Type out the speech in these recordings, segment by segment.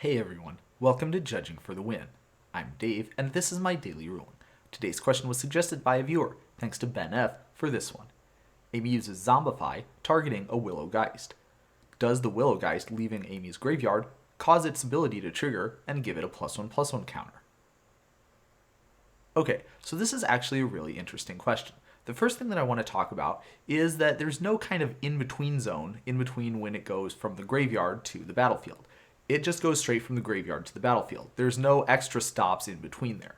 Hey everyone, welcome to Judging for the Win. I'm Dave, and this is my daily ruling. Today's question was suggested by a viewer, thanks to Ben F. for this one. Amy uses Zombify, targeting a Willow Geist. Does the Willow Geist leaving Amy's graveyard cause its ability to trigger and give it a +1/+1 counter? Okay, so this is actually a really interesting question. The first thing that I want to talk about is that there's no kind of in-between zone in between when it goes from the graveyard to the battlefield. It just goes straight from the graveyard to the battlefield. There's no extra stops in between there.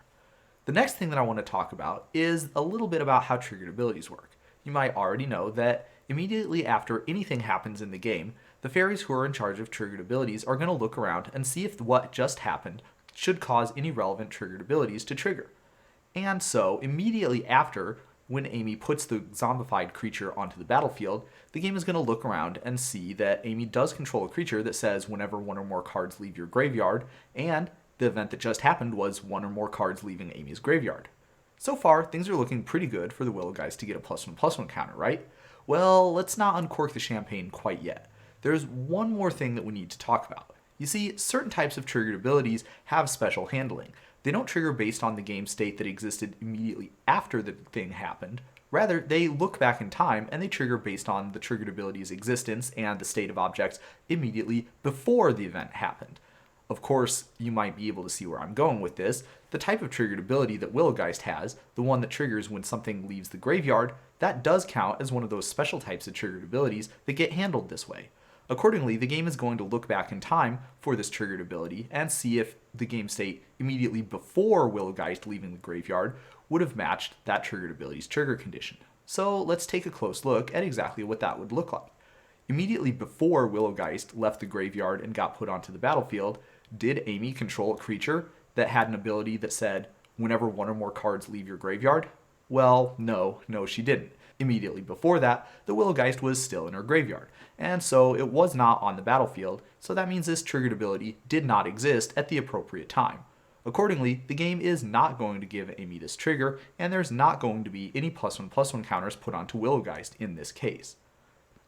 The next thing that I want to talk about is a little bit about how triggered abilities work. You might already know that immediately after anything happens in the game, the fairies who are in charge of triggered abilities are going to look around and see if what just happened should cause any relevant triggered abilities to trigger. And so, immediately after, when Amy puts the zombified creature onto the battlefield, the game is going to look around and see that Amy does control a creature that says whenever one or more cards leave your graveyard, and the event that just happened was one or more cards leaving Amy's graveyard. So far, things are looking pretty good for the Willow Geist to get a +1/+1 counter, right? Well, let's not uncork the champagne quite yet. There's one more thing that we need to talk about. You see, certain types of triggered abilities have special handling. They don't trigger based on the game state that existed immediately after the thing happened. Rather, they look back in time and they trigger based on the triggered ability's existence and the state of objects immediately before the event happened. Of course, you might be able to see where I'm going with this. The type of triggered ability that Willow Geist has, the one that triggers when something leaves the graveyard, that does count as one of those special types of triggered abilities that get handled this way. Accordingly, the game is going to look back in time for this triggered ability and see if the game state immediately before Willow Geist leaving the graveyard would have matched that triggered ability's trigger condition. So let's take a close look at exactly what that would look like. Immediately before Willow Geist left the graveyard and got put onto the battlefield, did Amy control a creature that had an ability that said, whenever one or more cards leave your graveyard? Well, no, she didn't. Immediately before that, the Willow Geist was still in her graveyard, and so it was not on the battlefield, so that means this triggered ability did not exist at the appropriate time. Accordingly, the game is not going to give Amy this trigger, and there's not going to be any +1/+1 counters put onto Willow Geist in this case.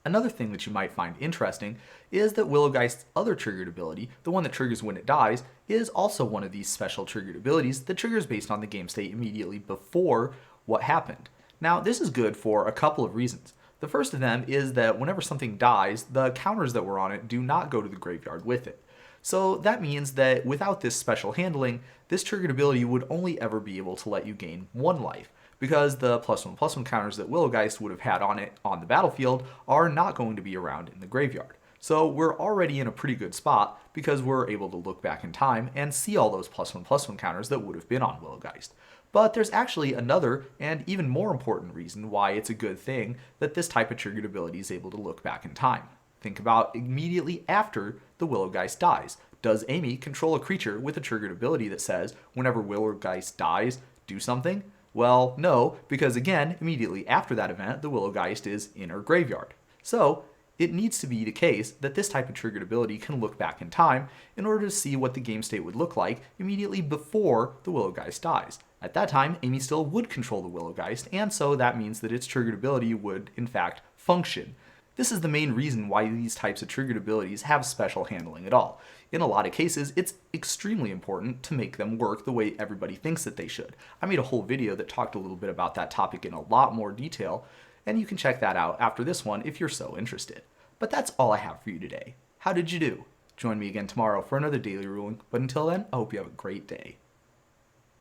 Another thing that you might find interesting is that Willow Geist's other triggered ability, the one that triggers when it dies, is also one of these special triggered abilities that triggers based on the game state immediately before what happened. Now, this is good for a couple of reasons. The first of them is that whenever something dies, the counters that were on it do not go to the graveyard with it. So that means that without this special handling, this triggered ability would only ever be able to let you gain one life, because the +1/+1 counters that Willow Geist would have had on it on the battlefield are not going to be around in the graveyard. So we're already in a pretty good spot because we're able to look back in time and see all those +1/+1 counters that would have been on Willow Geist. But there's actually another and even more important reason why it's a good thing that this type of triggered ability is able to look back in time. Think about immediately after the Willow Geist dies. Does Amy control a creature with a triggered ability that says, whenever Willow Geist dies, do something? Well, no, because again, immediately after that event, the Willow Geist is in her graveyard. So, it needs to be the case that this type of triggered ability can look back in time in order to see what the game state would look like immediately before the Willow Geist dies. At that time, Amy still would control the Willow Geist, and so that means that its triggered ability would, in fact, function. This is the main reason why these types of triggered abilities have special handling at all. In a lot of cases, it's extremely important to make them work the way everybody thinks that they should. I made a whole video that talked a little bit about that topic in a lot more detail, and you can check that out after this one if you're so interested. But that's all I have for you today. How did you do? Join me again tomorrow for another daily ruling, but until then, I hope you have a great day.